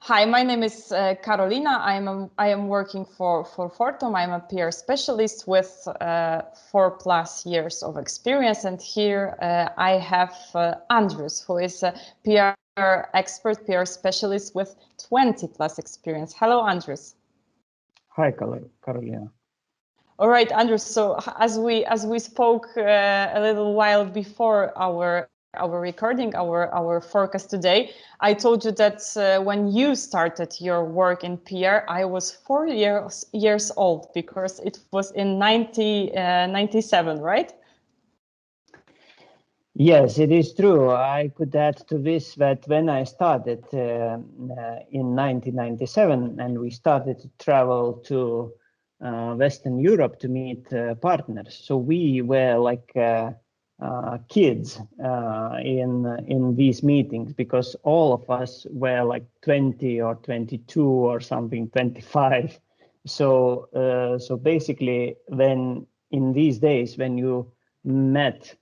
Hi, my name is Karolina. I am working for Fortum. I'm a PR specialist with 4+ years of experience, and here I have Andrius, who is a PR expert, PR specialist with 20+ experience. Hello, Andrius. Hi, Karolina. All right, Andrius. So as we spoke a little while before our recording, our forecast today, I told you that when you started your work in PR, I was 4 years old, because it was in 97, right? Yes, it is true. I could add to this that when I started in 1997 and we started to travel to Western Europe to meet partners, so we were like kids in these meetings, because all of us were like 20 or 22 or something, 25. So basically, when in these days when you met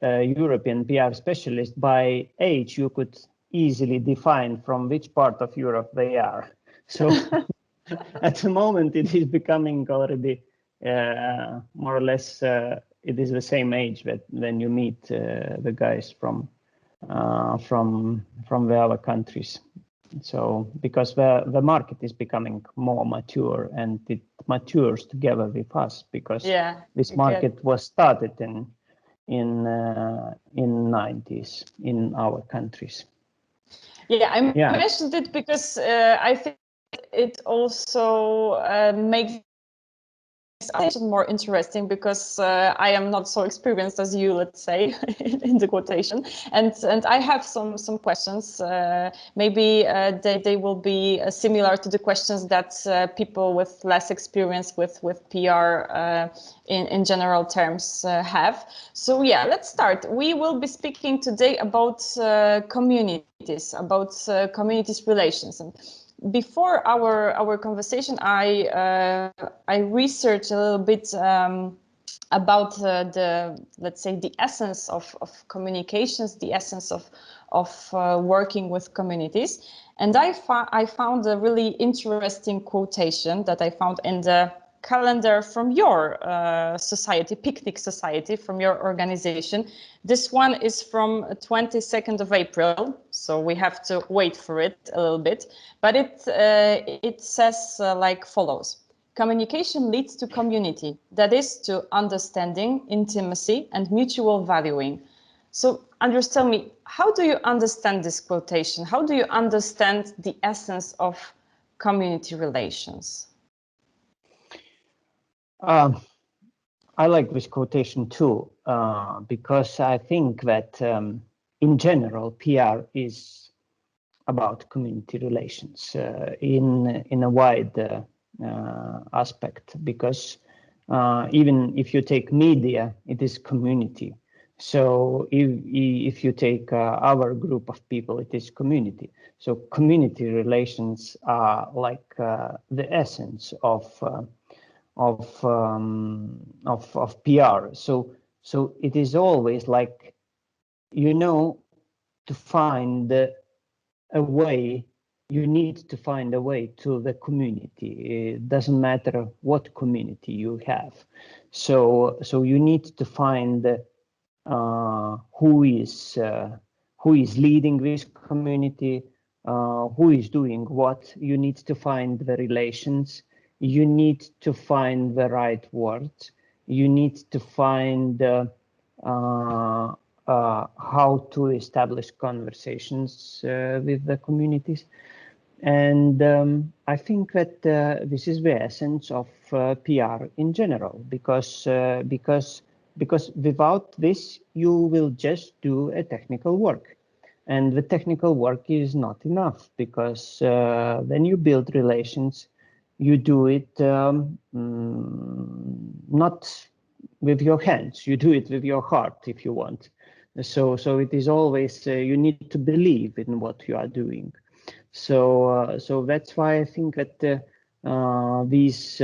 European PR specialist by age, you could easily define from which part of Europe they are. So at the moment it is becoming already more or less it is the same age that when you meet the guys from the other countries. So because the market is becoming more mature, and it matures together with us, because this market was started in 90s in our countries. I mentioned it because I think it also makes more interesting, because I am not so experienced as you, let's say, in the quotation, and I have some questions. Maybe they will be similar to the questions that people with less experience with PR in general terms have. So let's start. We will be speaking today about communities, communities relations. And before our conversation, I researched a little bit about let's say the essence of communications, the essence of working with communities, and I found a really interesting quotation that I found in the calendar from your society, Picnic Society, from your organization. This one is from 22nd of April, so we have to wait for it a little bit. But it says like follows: communication leads to community, that is, to understanding, intimacy, and mutual valuing. So, Andrius, tell me, how do you understand this quotation? How do you understand the essence of community relations? I like this quotation too, because I think that in general, PR is about community relations in a wide aspect, because even if you take media, it is community. So if you take our group of people, it is community. So community relations are like the essence of PR. So it is always like, to find a way. You need to find a way to the community. It doesn't matter what community you have. So you need to find who is leading this community, who is doing what. You need to find the relations. You need to find the right words. You need to find how to establish conversations with the communities. And I think that this is the essence of PR in general, because without this, you will just do a technical work. And the technical work is not enough, because when you build relations, you do it not with your hands, you do it with your heart, if you want. So it is always, you need to believe in what you are doing. So that's why I think that these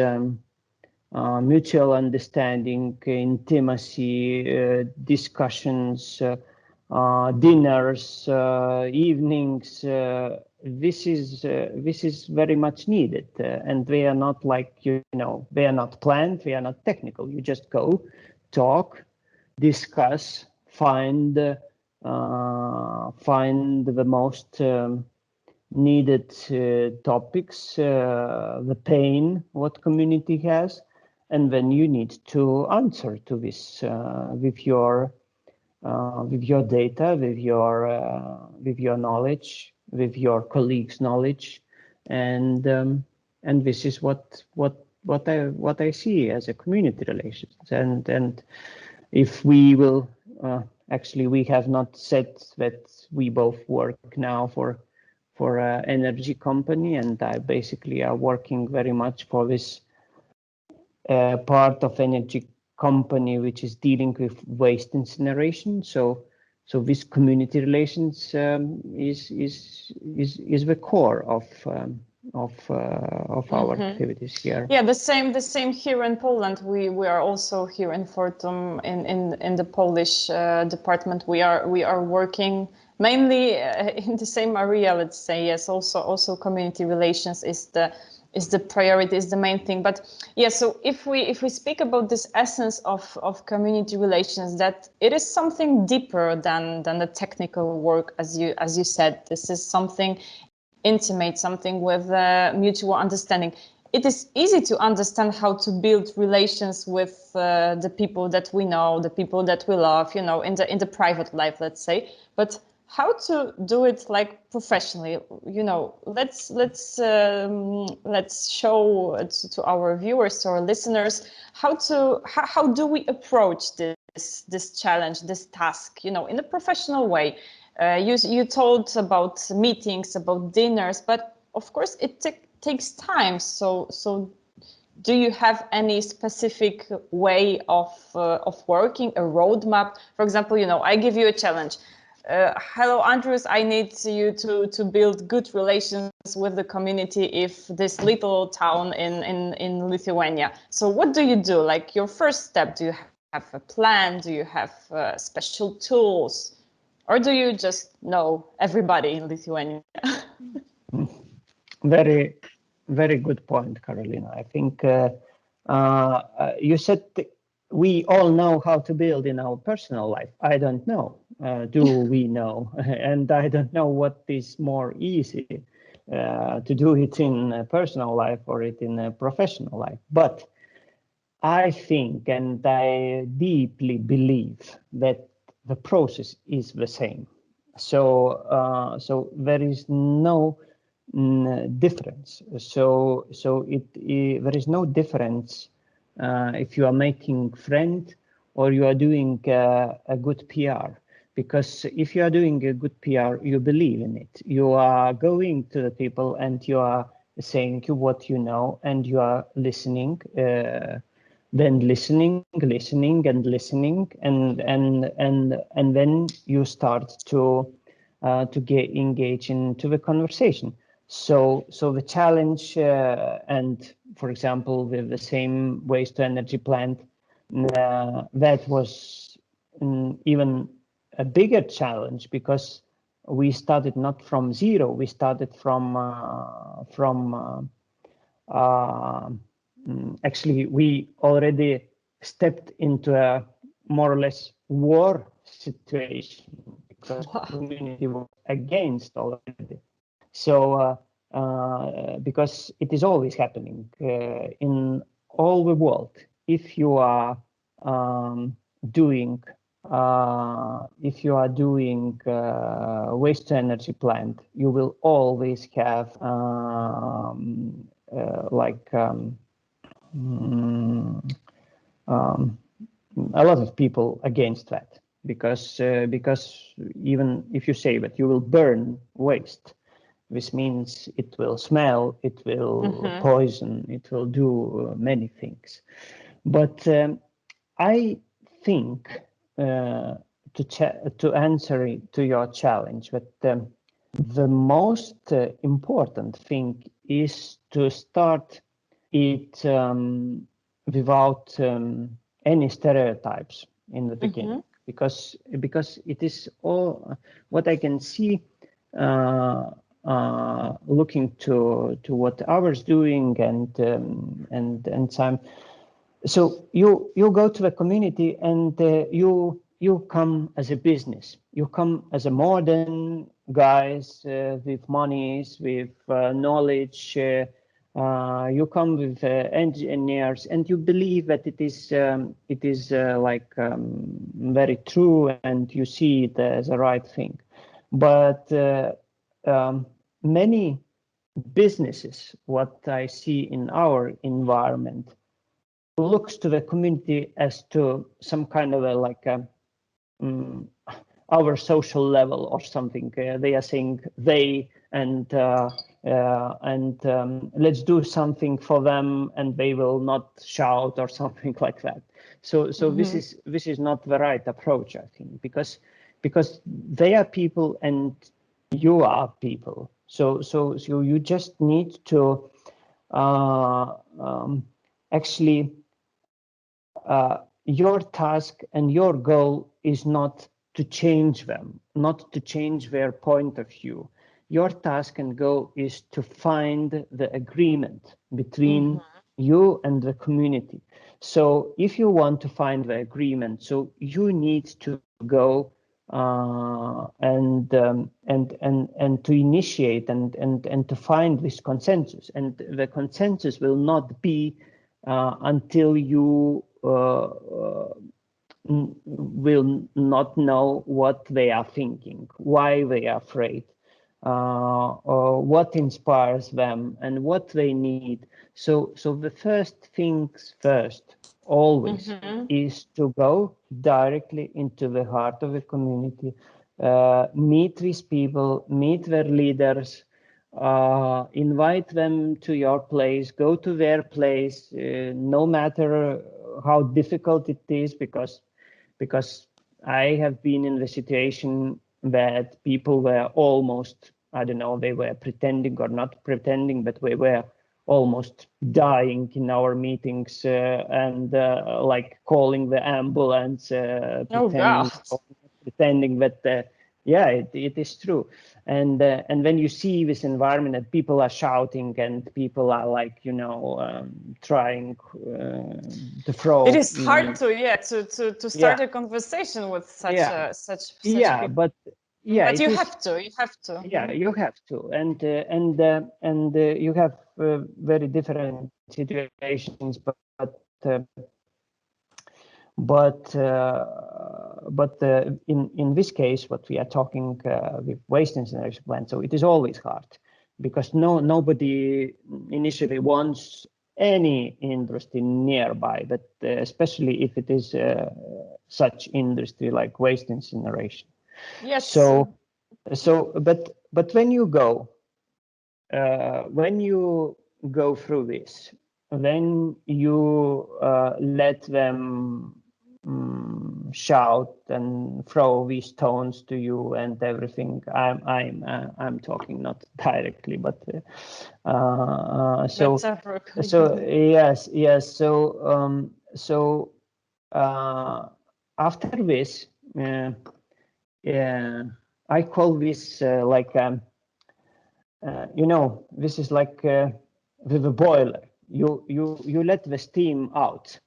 mutual understanding, intimacy, discussions, dinners, evenings, this is very much needed, and they are not like, they are not planned, they are not technical. You just go, talk, discuss, find the most needed topics, the pain what community has, and then you need to answer to this with your data, with your knowledge, with your colleagues' knowledge, and this is what I see as a community relations. And if we will, actually, we have not said that we both work now for an energy company, and I basically are working very much for this part of energy company which is dealing with waste incineration. So this community relations is the core of our activities here. Yeah, the same here in Poland. We are also here in Fortum in the Polish department. We are working mainly in the same area, let's say. Yes, also community relations is the priority, is the main thing. But yeah, so if we speak about this essence of community relations, that it is something deeper than the technical work, as you said. This is something intimate, something with mutual understanding. It is easy to understand how to build relations with the people that we know, the people that we love, in the private life, let's say. But how to do it like professionally? Let's show to our viewers, to our listeners, how do we approach this challenge, this task, in a professional way. You told about meetings, about dinners, but of course it takes time. So do you have any specific way of working, a roadmap? For example, I give you a challenge. Hello, Andrius, I need you to build good relations with the community if this little town in Lithuania. So what do you do? Like your first step, do you have a plan? Do you have special tools? Or do you just know everybody in Lithuania? Very, very good point, Karolina. I think you said we all know how to build in our personal life. I don't know. Do we know? And I don't know what is more easy to do it in a personal life or it in a professional life. But I think, and I deeply believe, that the process is the same. So there is no difference. So there is no difference if you are making friend or you are doing a good PR. Because if you are doing a good PR, you believe in it. You are going to the people and you are saying what you know, and you are listening. Then listening, and then you start to get engaged into the conversation. So the challenge, and for example, with the same waste to energy plant, that was even a bigger challenge, because we started not from zero. We started from actually, we already stepped into a more or less war situation, because the community was against already. So because it is always happening in all the world. If you are doing waste to energy plant, you will always have a lot of people against that, because even if you say that you will burn waste, this means it will smell, it will poison, it will do many things. But I think to answer to your challenge, that the most important thing is to start it without any stereotypes in the beginning, because it is all what I can see. looking to what ours doing and some. So you go to the community and you come as a business. You come as a modern guys with monies, with knowledge. You come with engineers, and you believe that it is very true, and you see it as a right thing. But many businesses, what I see in our environment, looks to the community as to some kind of our social level or something. They are saying they and let's do something for them, and they will not shout or something like that. So this is not the right approach, I think, because they are people and you are people. So you just need to actually. Your task and your goal is not to change them, not to change their point of view. Your task and goal is to find the agreement between you and the community. So if you want to find the agreement, so you need to go and to initiate and to find this consensus. And the consensus will not be until you will not know what they are thinking, why they are afraid, or what inspires them and what they need. So the first things first always is to go directly into the heart of the community, meet these people, meet their leaders, invite them to your place, go to their place, no matter how difficult it is, because I have been in the situation that people were almost, I don't know, they were pretending or not pretending, but we were almost dying in our meetings and like calling the ambulance, pretending that yeah, it is true. And when you see this environment that people are shouting and people are like, you know, trying to throw. It is hard to start a conversation with such people. But you have to. Yeah, you have to, and you have very different situations, but in this case, what we are talking with waste incineration plant, so it is always hard because nobody initially wants any industry nearby, but especially if it is such industry like waste incineration. Yes. So but when you go through this, then you let them shout and throw these stones to you and everything. I'm talking not directly, but yes. So after this, I call this you know, this is like with a boiler. You let the steam out.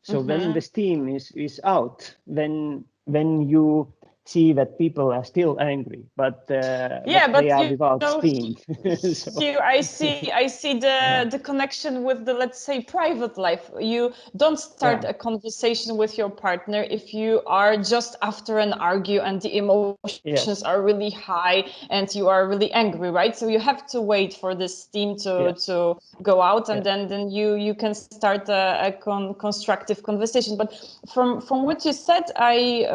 So when the steam is out, then you see that people are still angry, but they are without steam. I see the connection with the, let's say, private life. You don't start a conversation with your partner if you are just after an argue and the emotions are really high and you are really angry, right? So you have to wait for the steam to go out, and then you can start a constructive conversation. But from what you said, I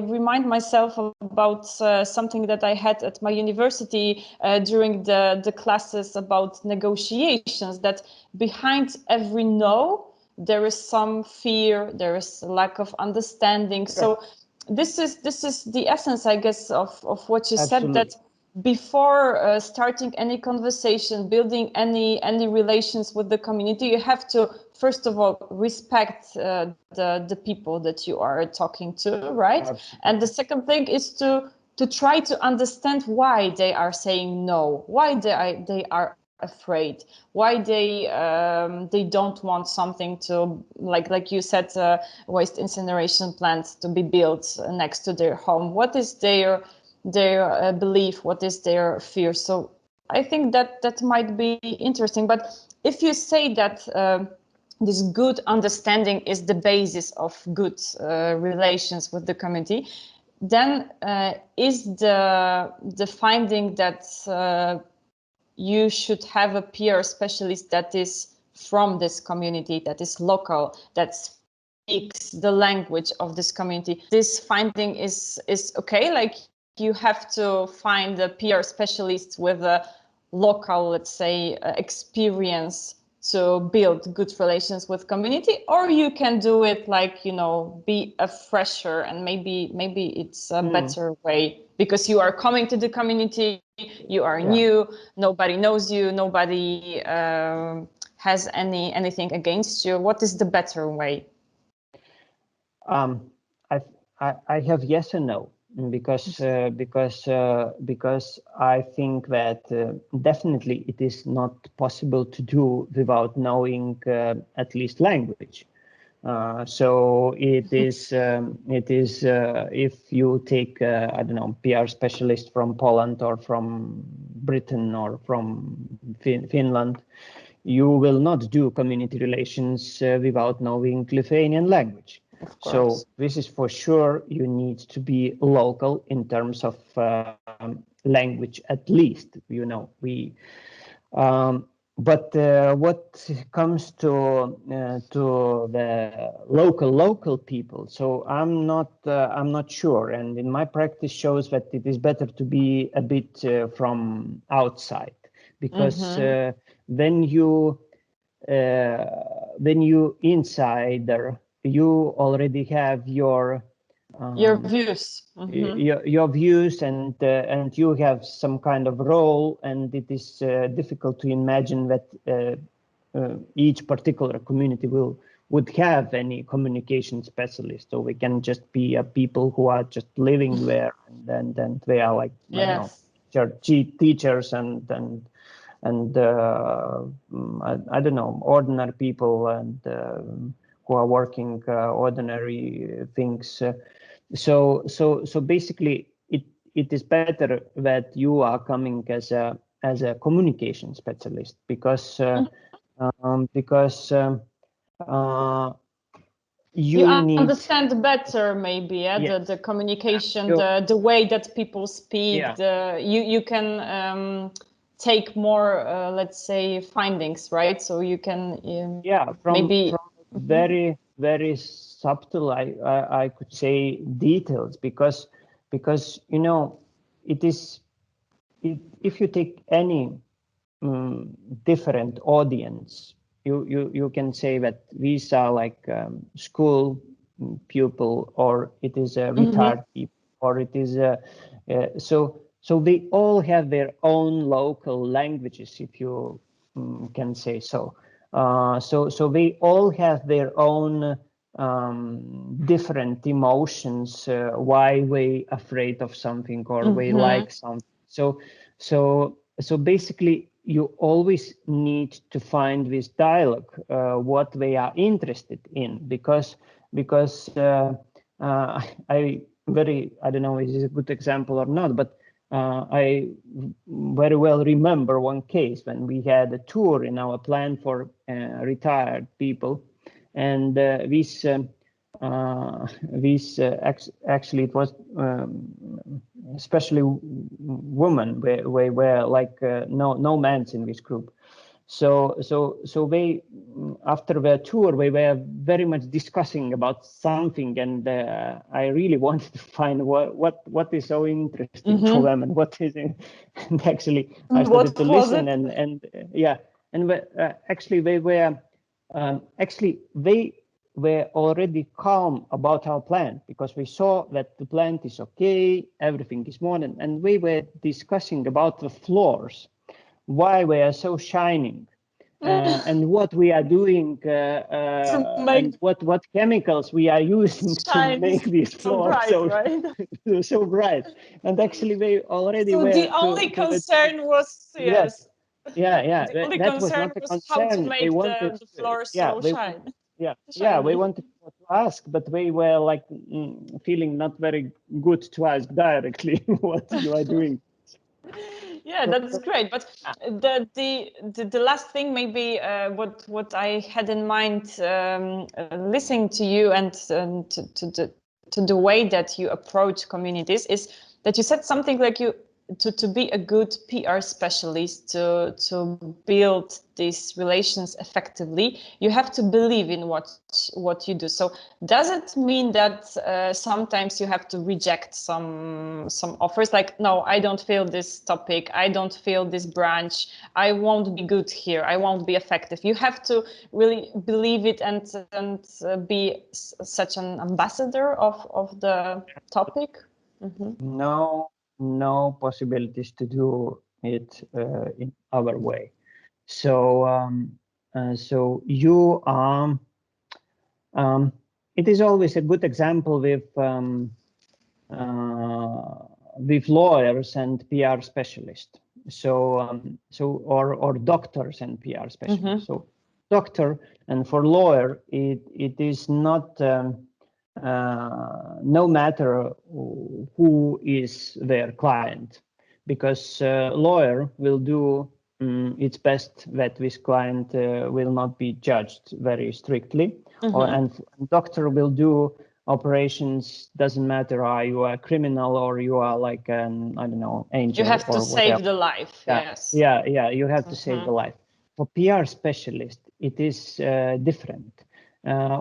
remind myself about something that I had at my university during the classes about negotiations, that behind every no there is some fear, there is lack of understanding. So this is the essence, I guess, of what you said, that before starting any conversation, building any relations with the community, you have to first of all respect the people that you are talking to, right? And the second thing is to to try to understand why they are saying no, why they are afraid, why they don't want something to, like you said, waste incineration plant to be built next to their home. What is their belief? What is their fear? So I think that might be interesting. But if you say that this good understanding is the basis of good relations with the community, then is the finding that you should have a peer specialist that is from this community, that is local, that speaks the language of this community, this finding is okay? Like, you have to find a peer specialist with a local, let's say, experience to build good relations with community, or you can do it like, be a fresher, and maybe it's a better way, because you are coming to the community, you are new, nobody knows you, nobody has anything against you. What is the better way? I have yes and no, because I think that definitely it is not possible to do without knowing at least language. So it is if you take I don't know, PR specialist from Poland or from Britain or from Finland, you will not do community relations without knowing Lithuanian language. So this is for sure. You need to be local in terms of language, at least. But what comes to the local people, so I'm not sure, and in my practice shows that it is better to be a bit from outside, because when you insider, you already have your views, your views, and you have some kind of role, and it is difficult to imagine that each particular community would have any communication specialist. So we can just be people who are just living there, and they are like teachers and I don't know, ordinary people, and who are working ordinary things. So basically, it is better that you are coming as a communication specialist, because you need understand better, maybe, the communication, the way that people speak. You can take more, let's say, findings, right? So you can from very, very subtle, I could say, details, because it is, if you take any different audience, you can say that these are like school pupil, or it is a retired people, or it is so they all have their own local languages, if you can say so. So they all have their own different emotions, why they afraid of something, or they like something. So basically, you always need to find this dialogue, what they are interested in, because I don't know if this is a good example or not, but I very well remember one case when we had a tour in our plan for retired people, and actually it was especially women were like no men in this group. So they, after the tour, we were very much discussing about something, and I really wanted to find what is so interesting for them, and what is it. And actually I started to listen, and actually they were already calm about our plan, because we saw that the plant is okay, everything is modern, and we were discussing about the floors, why they are so shining. and what we are doing and what chemicals we are using to make these floors so bright. And actually they already so were the only concern was yes. the only that was concern not a was how to concern. make They wanted the floor yeah, so they, shine. we wanted to ask, but they were like feeling not very good to ask directly what you are doing. Yeah, that's great. But the last thing, maybe what I had in mind, listening to you and to the way that you approach communities, is that you said something like to be a good PR specialist, to build these relations effectively, you have to believe in what you do. So does it mean that sometimes you have to reject some offers, like, no, I don't feel this topic, I don't feel this branch, I won't be good here, I won't be effective? You have to really believe it and be such an ambassador of the topic? Mm-hmm. No possibilities to do it in our way. So you are. It is always a good example with lawyers and PR specialists. Or doctors and PR specialists. So doctor and for lawyer, it is not. No matter who is their client, because lawyer will do its best that this client will not be judged very strictly, and doctor will do operations. Doesn't matter, are you a criminal or you are like an, I don't know, angel. You have to or save whatever. the life. Yes. Yeah. You have to save the life. For PR specialist, it is different.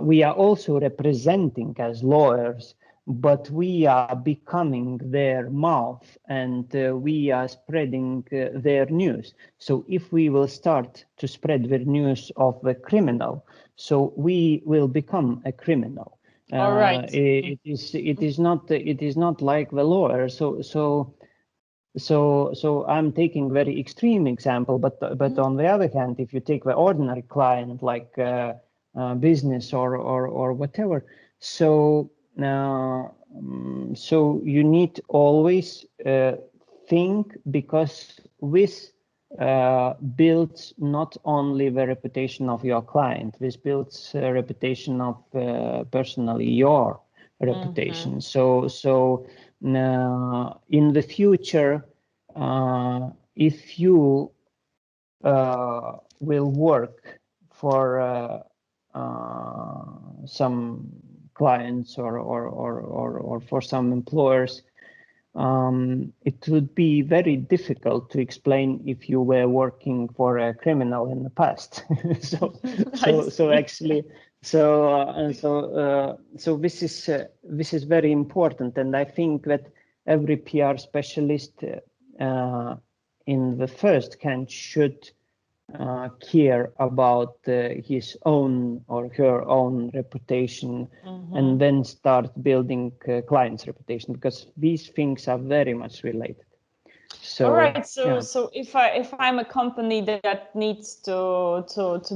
We are also representing as lawyers, but we are becoming their mouth and we are spreading their news. So if we will start to spread the news of the criminal, so we will become a criminal. All right. It is not like the lawyer. So I'm taking very extreme example, but on the other hand, if you take the ordinary client like business or whatever, so you need always think, because this builds not only the reputation of your client, this builds a reputation of personally your reputation. So in the future, if you will work for some clients or for some employers, it would be very difficult to explain if you were working for a criminal in the past. So actually, this is very important, and I think that every PR specialist in the first hand should care about his own or her own reputation, and then start building clients' reputation, because these things are very much related. So, all right. So if I'm a company that needs to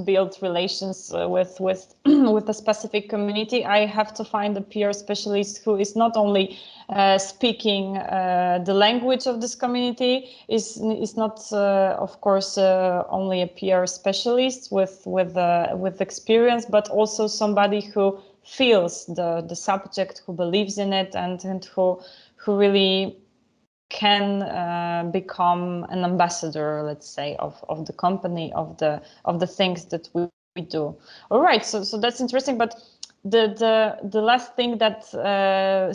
build relations with with a specific community, I have to find a PR specialist who is not only speaking the language of this community, is not of course only a PR specialist with experience, but also somebody who feels the subject, who believes in it, and who really can become an ambassador, let's say, of the company, of the things that we do. All right, so that's interesting. But the last thing that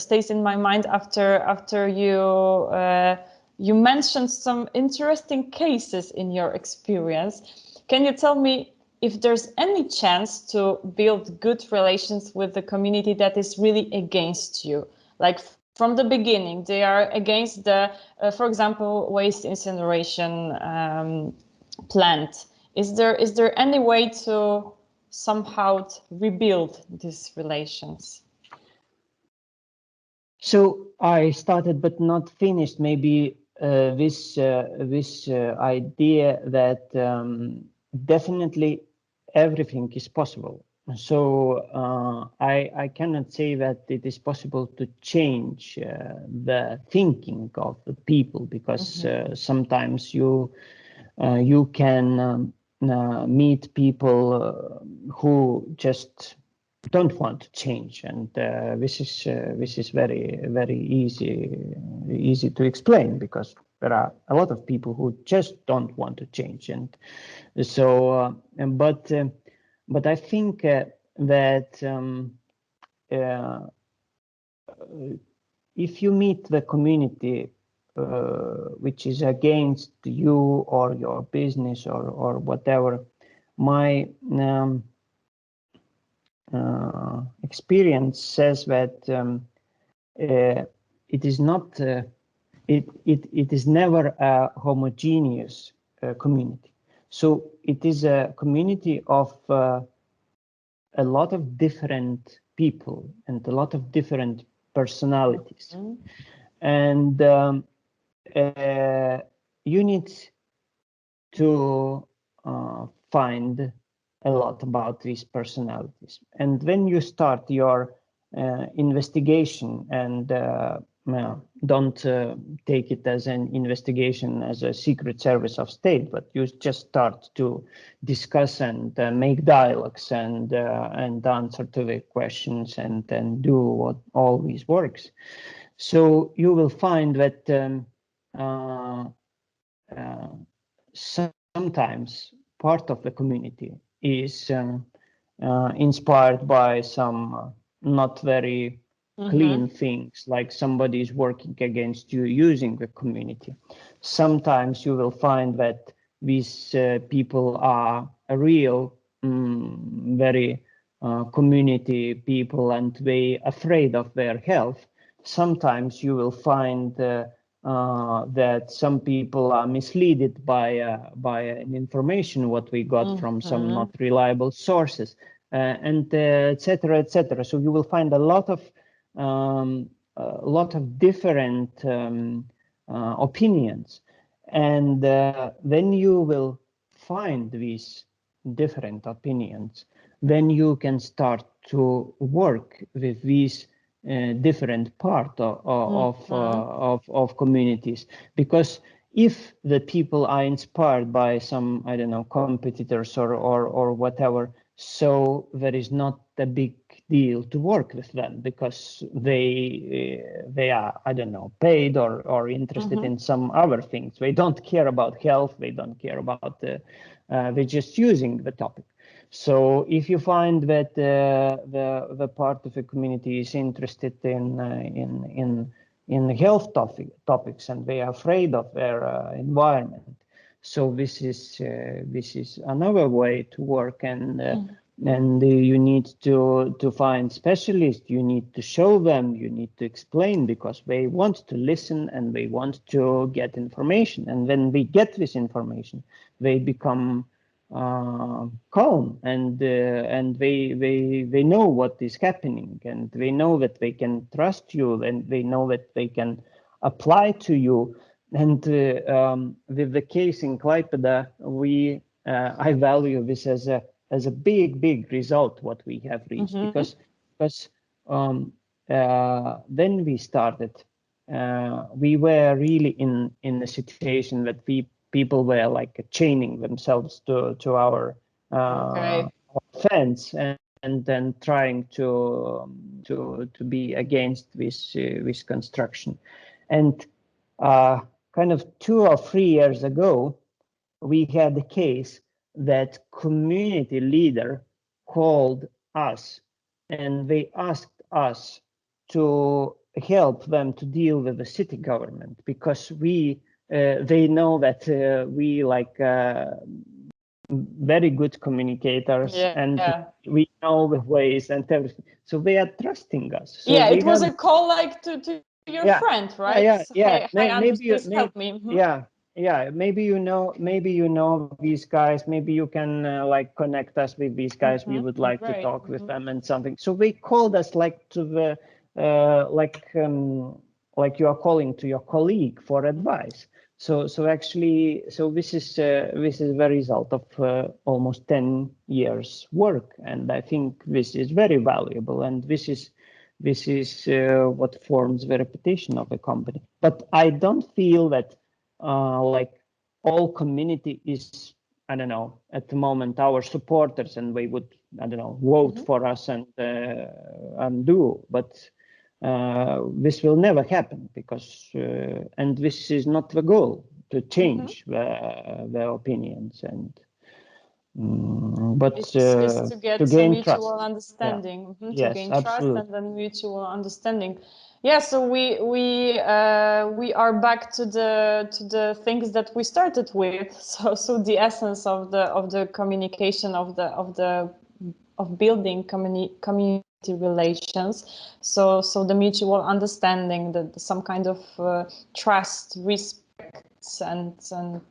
stays in my mind after you mentioned some interesting cases in your experience. Can you tell me if there's any chance to build good relations with the community that is really against you, like from the beginning they are against the, for example, waste incineration plant? Is there any way to somehow rebuild these relations? So I started but not finished. Maybe this idea that definitely everything is possible. So I cannot say that it is possible to change the thinking of the people, because sometimes you can meet people who just don't want to change, and this is very easy to explain, because there are a lot of people who just don't want to change. And so but I think that if you meet the community which is against you or your business or whatever, my experience says that it is not it is never a homogeneous community. So it is a community of a lot of different people and a lot of different personalities. And you need to find a lot about these personalities. And when you start your investigation, and don't take it as an investigation as a secret service of state, but you just start to discuss and make dialogues and answer to the questions and do what all these works. So you will find that sometimes part of the community is inspired by some not very clean things, like somebody is working against you using the community. Sometimes you will find that these people are a real very community people, and they afraid of their health. Sometimes you will find that some people are misled by an information what we got from some not reliable sources, and etc., etc. So you will find a lot of different opinions, and when you will find these different opinions, then you can start to work with these different part of communities. Because if the people are inspired by some, I don't know, competitors or whatever, so there is not a big deal to work with them, because they are, I don't know, paid or interested in some other things. They don't care about health. They don't care about they're just using the topic. So if you find that the part of the community is interested in health topics, and they are afraid of their environment, so this is another way to work. And you need to find specialists. You need to show them. You need to explain, because they want to listen and they want to get information. And when they get this information, they become calm, and they know what is happening, and they know that they can trust you, and they know that they can apply to you. And with the case in Klaipėda, I value this as a big result what we have reached, because when we started, we were really in a situation that people were like chaining themselves to our fence, and then trying to be against this construction. And kind of 2 or 3 years ago, we had a case that community leader called us, and they asked us to help them to deal with the city government, because they know that we like very good communicators, and we know the ways and everything. So they are trusting us. So it was a call like to your friend, right? Hey, Andrius, please help me. Maybe you know these guys. Maybe you can like connect us with these guys. We would like to talk with them and something. So they called us like to the like you are calling to your colleague for advice. So actually, this is the result of almost 10 years work, and I think this is very valuable, and this is what forms the reputation of a company. But I don't feel that like all community is, I don't know, at the moment our supporters, and they would, I don't know, vote for us and do, but this will never happen because, and this is not the goal, to change the opinions, and but it's to get to gain mutual trust. understanding, Yeah. to Yes, gain absolutely. trust and then mutual understanding. Yeah, so we are back to the things that we started with. So the essence of the communication of building community relations. So the mutual understanding, some kind of trust, respect, and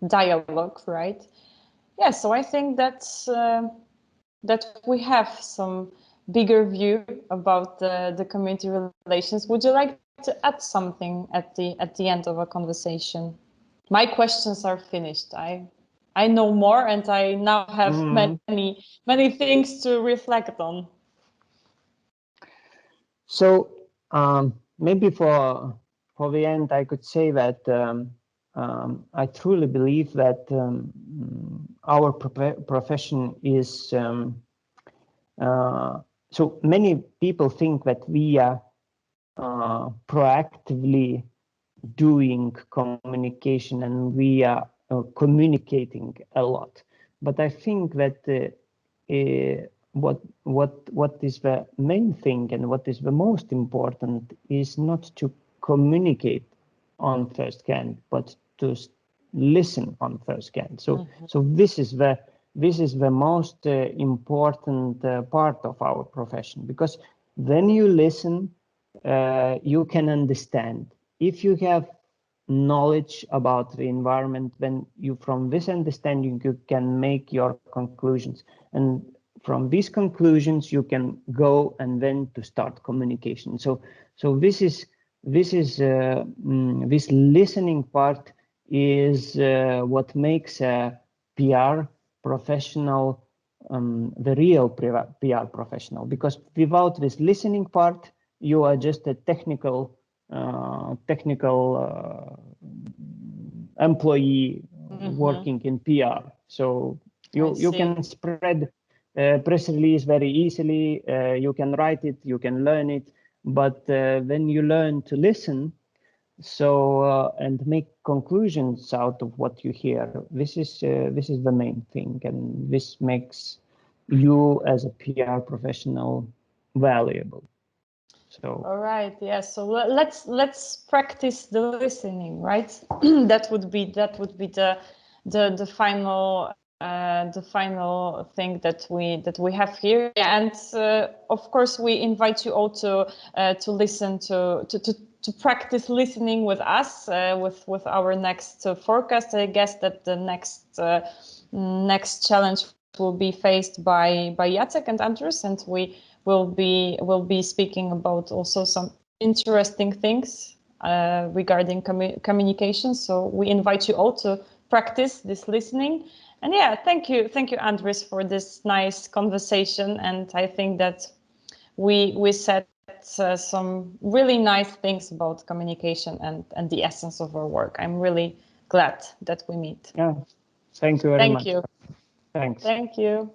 dialogue, right? Yeah. So I think that's that we have some bigger view about the community relations. Would you like to add something at the end of a conversation? My questions are finished. I know more, and I now have many things to reflect on. So maybe for the end, I could say that I truly believe that our profession is. So many people think that we are proactively doing communication and we are communicating a lot, but I think that what is the main thing and what is the most important is not to communicate on first hand, but to listen on first hand. So this is the most important part of our profession, because when you listen, you can understand. If you have knowledge about the environment, then from this understanding you can make your conclusions, and from these conclusions you can go and then to start communication. So this listening part is what makes a PR professional the real PR professional, because without this listening part you are just a technical employee working in PR. So you can spread press release very easily, you can write it, you can learn it, but when you learn to listen, and make conclusions out of what you hear, this is the main thing, and this makes you as a PR professional valuable. So all right, yeah. So let's practice the listening, right? that would be the final thing that we have here. And of course, we invite you all to listen to practice listening with us with our next forecast. I guess that the next challenge will be faced by Jacek and Andrius, and we will be speaking about also some interesting things regarding communication. So we invite you all to practice this listening. And yeah, thank you, Andrius, for this nice conversation. And I think that we said some really nice things about communication and the essence of our work. I'm really glad that we meet. yeah, thank you very much. Thank you. Thanks. Thank you.